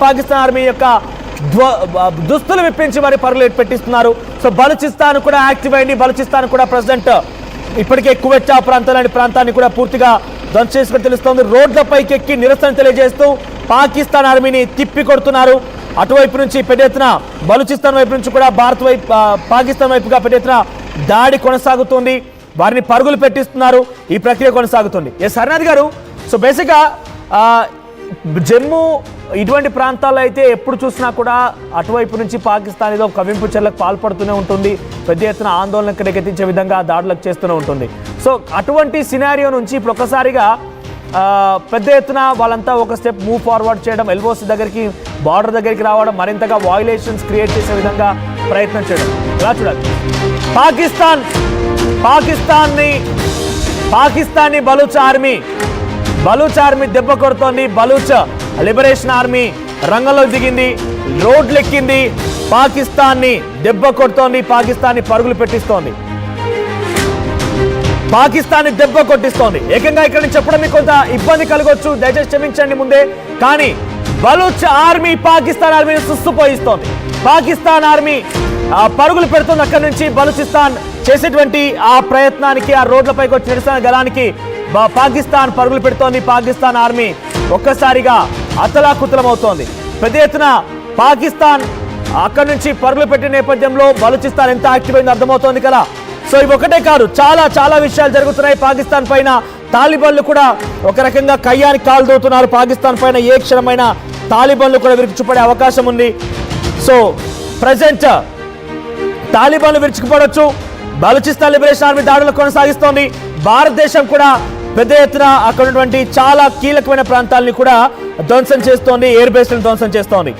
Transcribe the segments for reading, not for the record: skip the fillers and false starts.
Pakistan army యొక్క దుస్తులు విప్పించి మరి పరుగులు పెట్టిస్తున్నారు. సో బలూచిస్తాన్ కూడా యాక్టివ్ అయింది. బలూచిస్తాన్ కూడా ప్రెసిడెంట్ ఇప్పటికే కువెచ్చా ప్రాంతాన్ని కూడా పూర్తిగా ధ్వంసం చేసుకుని తెలుస్తోంది. రోడ్లపైకి ఎక్కి నిరసన తెలియజేస్తూ పాకిస్తాన్ ఆర్మీని తిప్పి కొడుతున్నారు. అటువైపు నుంచి పెద్ద ఎత్తున బలూచిస్తాన్ వైపు నుంచి కూడా పాకిస్తాన్ వైపుగా పెద్ద ఎత్తున దాడి కొనసాగుతుంది. వారిని పరుగులు పెట్టిస్తున్నారు. ఈ ప్రక్రియ కొనసాగుతుంది. హరినాథ్ గారు, సో బేసిక్గా జమ్మూ ఇటువంటి ప్రాంతాల్లో అయితే ఎప్పుడు చూసినా కూడా అటువైపు నుంచి పాకిస్తాన్ ఏదో కవింపు చర్యలకు పాల్పడుతూనే ఉంటుంది. పెద్ద ఎత్తున ఆందోళనకు రేకెత్తించే విధంగా దాడులకు చేస్తూనే ఉంటుంది. సో అటువంటి సినారియో నుంచి ఇప్పుడు ఒక్కసారిగా పెద్ద ఎత్తున వాళ్ళంతా ఒక స్టెప్ మూవ్ ఫార్వర్డ్ చేయడం, ఎల్ఓసి దగ్గరికి బార్డర్ దగ్గరికి రావడం, మరింతగా వాయిలేషన్స్ క్రియేట్ చేసే విధంగా ప్రయత్నం చేయడం ఎలా చూడాలి? పాకిస్తాన్ని బలూచ్ ఆర్మీ దెబ్బ కొడుతోంది. బలూచ్ లిబరేషన్ ఆర్మీ రంగంలోకి దిగింది, రోడ్లెక్కింది, పాకిస్తాన్ని దెబ్బ కొడుతోంది, పాకిస్తాన్ని పరుగులు పెట్టిస్తోంది, పాకిస్తాన్ని దెబ్బ కొట్టిస్తోంది. ఏకంగా ఇక్కడ నుంచి చెప్పడం మీకు కొంత ఇబ్బంది కలగొచ్చు, దయచేసి క్షమించండి ముందే. కానీ బలూచ్ ఆర్మీ పాకిస్తాన్ ఆర్మీని సుస్తుపోయిస్తోంది. పాకిస్తాన్ ఆర్మీ పరుగులు పెడుతుంది. అక్కడి నుంచి బలూచిస్తాన్ చేసేటువంటి ఆ ప్రయత్నానికి, ఆ రోడ్లపైకి వచ్చి నిరసన గలానికి పాకిస్తాన్ పరుగులు పెడుతోంది. పాకిస్తాన్ ఆర్మీ ఒక్కసారిగా అతలాకుతలమవుతోంది. పెద్ద ఎత్తున పాకిస్తాన్ అక్కడి నుంచి పరుగులు పెట్టిన నేపథ్యంలో బలూచిస్తాన్ ఎంత యాక్టివ్ అయిందో అర్థమవుతోంది కదా. సో ఇవి ఒకటే కాదు, చాలా విషయాలు జరుగుతున్నాయి. పాకిస్తాన్ పైన తాలిబాన్లు కూడా ఒక రకంగా కయ్యానికి కాలు దూతున్నారు. పాకిస్తాన్ పైన ఏ క్షణమైన తాలిబాన్లు కూడా విరుచుకుపడే అవకాశం ఉంది. సో ప్రజెంట్ తాలిబాన్లు విరుచుకుపడవచ్చు. బలూచిస్తాన్ లిబరేషన్ ఆర్మీ దాడులు కొనసాగిస్తోంది. భారతదేశం కూడా పెద్ద ఎత్తున అక్కడ ఉన్నటువంటి చాలా కీలకమైన ప్రాంతాలని కూడా ధ్వంసం చేస్తోంది, ఎయిర్ బేస్లను ధ్వంసం చేస్తోంది.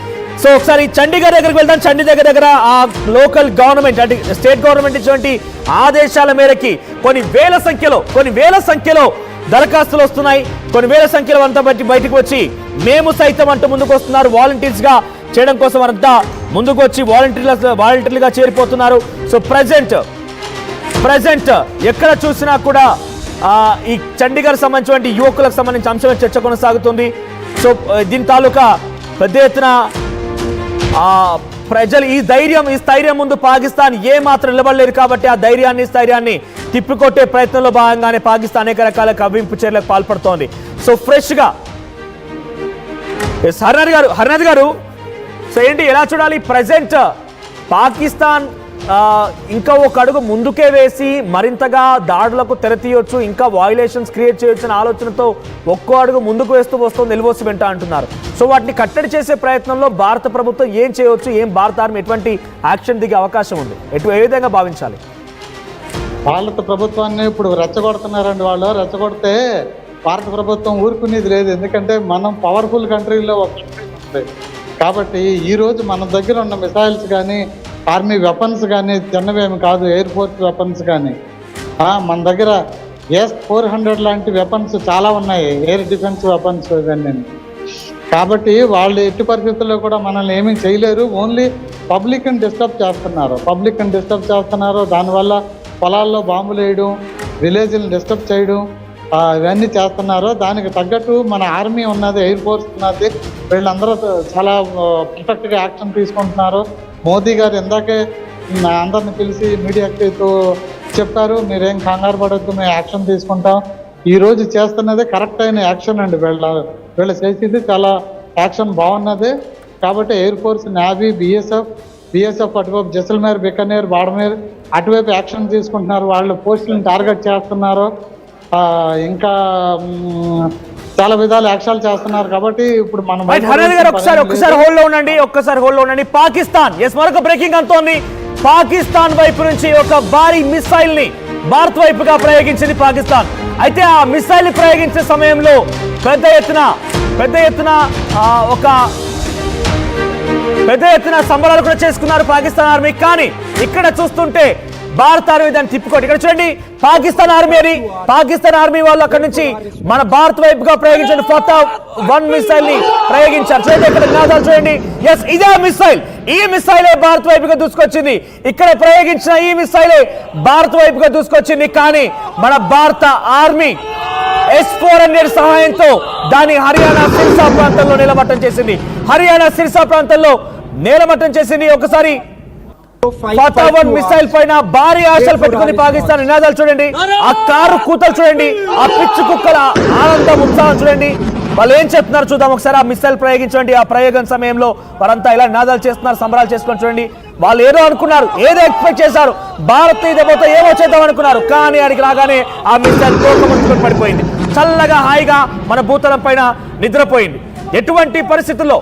సో ఒకసారి చండీగఢ్ దగ్గరికి వెళ్దాం. చండీగఢ్ దగ్గర ఆ లోకల్ గవర్నమెంట్ అంటే స్టేట్ గవర్నమెంట్ ఇచ్చినటువంటి ఆదేశాల మేరకి కొన్ని వేల సంఖ్యలో దరఖాస్తులు వస్తున్నాయి. కొన్ని వేల సంఖ్యలో అంతా బయటకు వచ్చి మేము సైతం అంటూ ముందుకు వస్తున్నారు. వాలంటీర్స్ గా చేయడం కోసం అంతా ముందుకు వచ్చి వాలంటీర్లుగా చేరిపోతున్నారు. సో ప్రజెంట్ ఎక్కడ చూసినా కూడా ఈ చండీగఢ్ సంబంధించిన యువకులకు సంబంధించిన అంశం చర్చ కొనసాగుతుంది. సో దీని తాలూకా పెద్ద ఎత్తున ప్రజలు ఈ స్థైర్యం ముందు పాకిస్తాన్ ఏ మాత్రం నిలబడలేదు. కాబట్టి ఆ స్థైర్యాన్ని తిప్పికొట్టే ప్రయత్నంలో భాగంగానే పాకిస్తాన్ అనేక రకాల కవ్వింపు చర్యలకు పాల్పడుతోంది. సో ఫ్రెష్గా హరినాథ్ గారు, సో ఏంటి ఎలా చూడాలి? ప్రజెంట్ పాకిస్తాన్ ఇంకా ఒక అడుగు ముందుకే వేసి మరింతగా దాడులకు తెరతీయొచ్చు, ఇంకా వాయిలేషన్స్ క్రియేట్ చేయొచ్చు అనే ఆలోచనతో ఒక్కో అడుగు ముందుకు వేస్తూ వస్తుంది ఎల్ఓసి వెంట అంటున్నారు. సో వాటిని కట్టడి చేసే ప్రయత్నంలో భారత ప్రభుత్వం ఏం చేయవచ్చు? భారత ఆర్మీ ఎటువంటి యాక్షన్ దిగే అవకాశం ఉంది? ఏ విధంగా భావించాలి? భారత ప్రభుత్వాన్ని ఇప్పుడు రెచ్చగొడుతున్నారండి. వాళ్ళు రెచ్చగొడితే భారత ప్రభుత్వం ఊరుకునేది లేదు. ఎందుకంటే మనం పవర్ఫుల్ కంట్రీలో ఒక కంట్రీ ఉంది కాబట్టి ఈరోజు మన దగ్గర ఉన్న మిసైల్స్ కానీ, ఆర్మీ వెపన్స్ కానీ చిన్నవేమి కాదు, ఎయిర్ ఫోర్స్ వెపన్స్ కానీ మన దగ్గర S-400 లాంటి వెపన్స్ చాలా ఉన్నాయి, ఎయిర్ డిఫెన్స్ వెపన్స్ ఇవన్నీ. కాబట్టి వాళ్ళు ఎట్టి పరిస్థితుల్లో కూడా మనల్ని ఏమీ చేయలేరు. ఓన్లీ పబ్లిక్ని డిస్టర్బ్ చేస్తున్నారు. దానివల్ల పొలాల్లో బాంబులు వేయడం, విలేజ్ని డిస్టర్బ్ చేయడం ఇవన్నీ చేస్తున్నారు. దానికి తగ్గట్టు మన ఆర్మీ ఉన్నది, ఎయిర్ ఫోర్స్ ఉన్నది, వీళ్ళందరూ చాలా పర్ఫెక్ట్గా యాక్షన్ తీసుకుంటున్నారు. మోదీ గారు ఇందాకే అందరిని పిలిచి మీడియాకి చెప్పారు, మీరేం కంగారు పడొద్దు, మేము యాక్షన్ తీసుకుంటాం. ఈరోజు చేస్తున్నది కరెక్ట్ అయిన యాక్షన్ అండి. వీళ్ళు చేసేది చాలా యాక్షన్ బాగున్నది. కాబట్టి ఎయిర్ ఫోర్స్, నేవీ, బిఎస్ఎఫ్ అటువైపు జైసల్మేర్, బికనేర్, బాడమేర్ అటువైపు యాక్షన్ తీసుకుంటున్నారు. వాళ్ళు పోస్టులను టార్గెట్ చేస్తున్నారు. ఇంకా చాలా విధాలు యాక్షన్లు చేస్తున్నారు. కాబట్టి ఇప్పుడు మనం ఒక్కసారి హోల్డ్ లో ఉండండి. పాకిస్తాన్ మరొక బ్రేకింగ్ అంతోంది. పాకిస్తాన్ వైపు నుంచి ఒక భారీ మిసైల్ ని భారత్ వైపుగా ప్రయోగించింది పాకిస్తాన్. అయితే ఆ మిసైల్ ని ప్రయోగించే సమయంలో పెద్ద ఎత్తున సంబరాలు కూడా చేసుకున్నారు పాకిస్తాన్ ఆర్మీ. కానీ ఇక్కడ చూస్తుంటే భారత ఆర్మీ దాన్ని తిప్పుకోండి. ఇక్కడ చూడండి, పాకిస్తాన్ ఆర్మీ వాళ్ళు అక్కడ నుంచి మన భారత్ వైపుగా ప్రయోగించిన ఫతా-1 మిసైల్ ని ప్రయోగించారు. చూడండి ఇక్కడ నినాదాలు చూడండి. ఇదే ఈ మిసైలే భారత్ వైపుగా దూసుకొచ్చింది. ఇక్కడ ప్రయోగించిన ఈ మిసైలే భారత్ వైపుగా దూసుకొచ్చింది. కానీ మన భారత ఆర్మీ S-400 సహాయంతో దాని హర్యానా సిర్సా ప్రాంతంలో నేలమట్టం చేసింది. హర్యానా సిర్సా ప్రాంతంలో నేలమట్టం చేసింది. ఒకసారి ఫతావన్ మిసైల్ పైన భారీ ఆశలు పెట్టుకుని పాకిస్తాన్ నినాదాలు చూడండి, ఆ కారు కూతలు చూడండి, ఆ పిచ్చి కుక్కల ఆనందం ఉత్సాహం చూడండి. వాళ్ళు ఏం చెప్తున్నారు చూద్దాం ఒకసారి. ఆ మిసైల్ ప్రయోగించండి. ఆ ప్రయోగం సమయంలో వారంతా ఇలా నినాదాలు చేస్తున్నారు, సంబరాలు చేసుకొని చూడండి. వాళ్ళు ఏదో అనుకున్నారు, ఏదో ఎక్స్పెక్ట్ చేశారు, భారత్ దెబ్బతో ఏమో చేద్దాం అనుకున్నారు. కానీ అడిగి రాగానే ఆ మిసైల్ తోకముట్టుకొని పడిపోయింది. చల్లగా హాయిగా మన భూతలం పైన నిద్రపోయింది. ఎటువంటి పరిస్థితుల్లో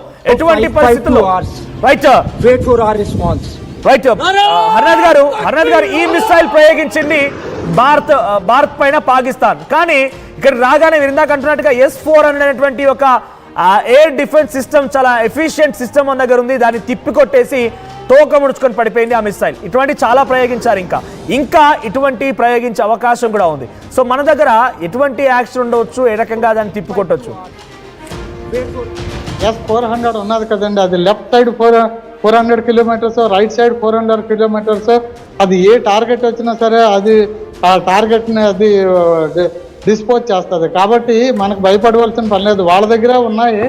రైట్ హర్నాథ్ గారు ఈ మిసైల్ ప్రయోగించింది భారత్ పైన పాకిస్తాన్. కానీ ఇక్కడ రాగానే మీరు ఇందాక అంటున్నట్టుగా S-400 అనేటువంటి ఒక ఎయిర్ డిఫెన్స్ సిస్టమ్, చాలా ఎఫిషియెంట్ సిస్టమ్ మన దగ్గర ఉంది. దాన్ని తిప్పికొట్టేసి తోక ముడుచుకొని పడిపోయింది ఆ మిసైల్. ఇటువంటి చాలా ప్రయోగించారు, ఇంకా ఇటువంటి ప్రయోగించే అవకాశం కూడా ఉంది. సో మన దగ్గర ఎటువంటి యాక్షన్ ఉండవచ్చు, ఏ రకంగా దాన్ని తిప్పికొట్టవచ్చు? S-400 ఉన్నది కదండి, అది left side 400 kilometres, right side 400 kilometres. అది ఏ టార్గెట్ వచ్చినా సరే అది ఆ టార్గెట్ని అది డిస్పోజ్ చేస్తుంది. కాబట్టి మనకు భయపడవలసిన పని లేదు. వాళ్ళ దగ్గర ఉన్నాయి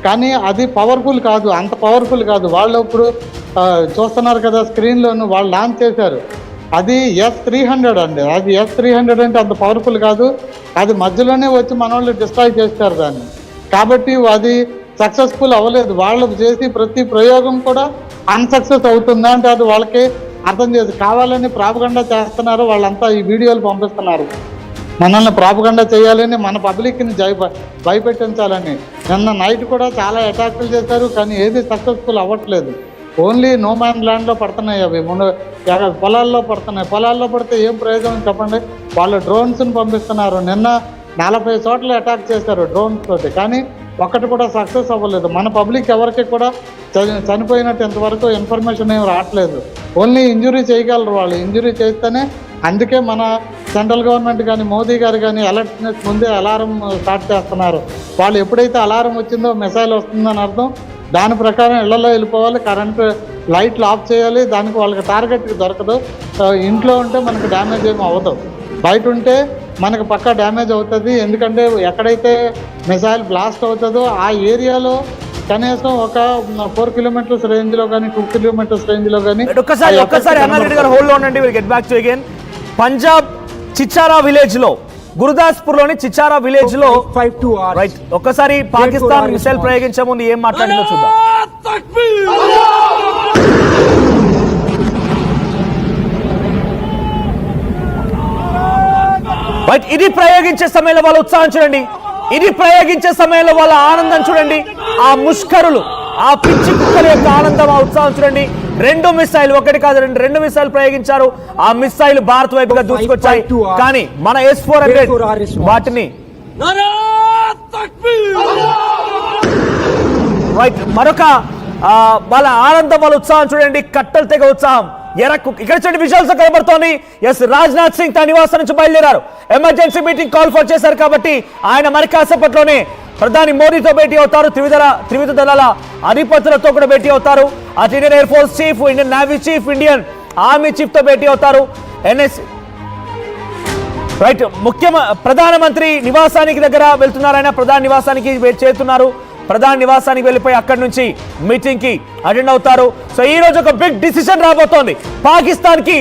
కానీ అది పవర్ఫుల్ కాదు, అంత పవర్ఫుల్ కాదు. వాళ్ళు ఇప్పుడు చూస్తున్నారు కదా స్క్రీన్లోను, వాళ్ళు లాంచ్ చేశారు. అది S-300 అండి. అది S-300 అంటే అంత పవర్ఫుల్ కాదు. అది మధ్యలోనే వచ్చి మన వాళ్ళు డిస్ట్రాయ్ చేస్తారు దాన్ని. కాబట్టి అది సక్సెస్ఫుల్ అవ్వలేదు. వాళ్ళు చేసి ప్రతి ప్రయోగం కూడా అన్సక్సెస్ అవుతుందా అంటే అది వాళ్ళకి అర్థం చేసి కావాలని ప్రాపగండా చేస్తున్నారు. వాళ్ళంతా ఈ వీడియోలు పంపిస్తున్నారు, మనల్ని ప్రాపగండా చేయాలని, మన పబ్లిక్ని భయపెట్టించాలని. నిన్న నైట్ కూడా చాలా అటాకులు చేశారు కానీ ఏది సక్సెస్ఫుల్ అవ్వట్లేదు. ఓన్లీ నో మ్యాన్ ల్యాండ్లో పడుతున్నాయి అవి, పొలాల్లో పడుతున్నాయి. పొలాల్లో పడితే ఏం ప్రయోజనం చెప్పండి? వాళ్ళు డ్రోన్స్ని పంపిస్తున్నారు. నిన్న 40 చోట్ల అటాక్ చేశారు డ్రోన్స్ తోటి, కానీ ఒక్కటి కూడా సక్సెస్ అవ్వలేదు. మన పబ్లిక్ ఎవరికి కూడా చనిపోయినట్టు ఇంతవరకు ఇన్ఫర్మేషన్ ఏమి రావట్లేదు. ఓన్లీ ఇంజురీ చేయగలరు వాళ్ళు, ఇంజురీ చేస్తేనే. అందుకే మన సెంట్రల్ గవర్నమెంట్ కానీ మోదీ గారు కానీ అలర్ట్నెస్ ముందే అలారం స్టార్ట్ చేస్తున్నారు. వాళ్ళు ఎప్పుడైతే అలారం వచ్చిందో మిసైల్ వస్తుందని అర్థం, దాని ప్రకారం ఇళ్లలో వెళ్ళిపోవాలి, కరెంటు లైట్లు ఆఫ్ చేయాలి. దానికి వాళ్ళకి టార్గెట్కి దొరకదు. ఇంట్లో ఉంటే మనకు డ్యామేజ్ ఏమి అవ్వదు, బయట ఉంటే మనకు పక్కా డ్యామేజ్ అవుతుంది. ఎందుకంటే ఎక్కడైతే మిసైల్ బ్లాస్ట్ అవుతుందో ఆ ఏరియాలో కనీసం ఒక 4 కిలోమీటర్స్ రేంజ్లో కానీ 2 కిలోమీటర్స్ రేంజ్లో కానీ. ఒక్కసారి హర్నాథ్ గారు హోల్డ్ ఆన్ అండి, will get back to again. Punjab Chichara village లో, గురుదాస్పూర్ లోని చిచారా విలేజ్ లో రైట్ ఒక్కసారి పాకిస్తాన్ మిసైల్ ప్రయోగించే ముందు ఏం మాట్లాడిందో చూద్దాం. రైట్ ఇది ప్రయోగించే సమయంలో వాళ్ళ ఉత్సాహం చూడండి, ఇది ప్రయోగించే సమయంలో వాళ్ళ ఆనందం చూడండి, ఆ ముష్కరులు, ఆ పిచ్చి కుక్కల యొక్క ఆనందం, ఆ ఉత్సాహం చూడండి. 2 మిసైల్, ఒకటి కాదు 2 మిసైల్ ప్రయోగించారు. ఆ మిసైల్ భారత్ వైపుగా దూసుకొచ్చాయి. కానీ మన S-400 వాటిని రైట్ మరొక వాళ్ళ ఆనందం, వాళ్ళ ఉత్సాహం చూడండి, కట్టలు తెగ ఉత్సాహం. ఇక్కడ చూడండి విజువల్స్ కనబడుతోంది. రాజ్నాథ్ సింగ్ తన నివాసం నుంచి బయలుదేరారు. ఎమర్జెన్సీ మీటింగ్ కాల్ ఫర్ చేశారు కాబట్టి ఆయన మరి కాసేపట్లోనే ప్రధాని మోదీతో భేటీ అవుతారు. త్రివిధ దళాల అధిపతులతో కూడా భేటీ అవుతారు. అటు Indian air force chief, Indian navy chief, Indian army chief తో భేటీ అవుతారు. రైట్ ప్రధానమంత్రి నివాసానికి దగ్గర వెళ్తున్నారు. ఆయన ప్రధాన నివాసానికి చేరుతున్నారు. ప్రధాన నివాసానికి వెళ్ళిపోయి అక్కడి నుంచి మీటింగ్ కి అటెండ్ అవుతారు. సో ఈ రోజు ఒక బిగ్ డిసిషన్ రాబోతోంది. పాకిస్తాన్ కి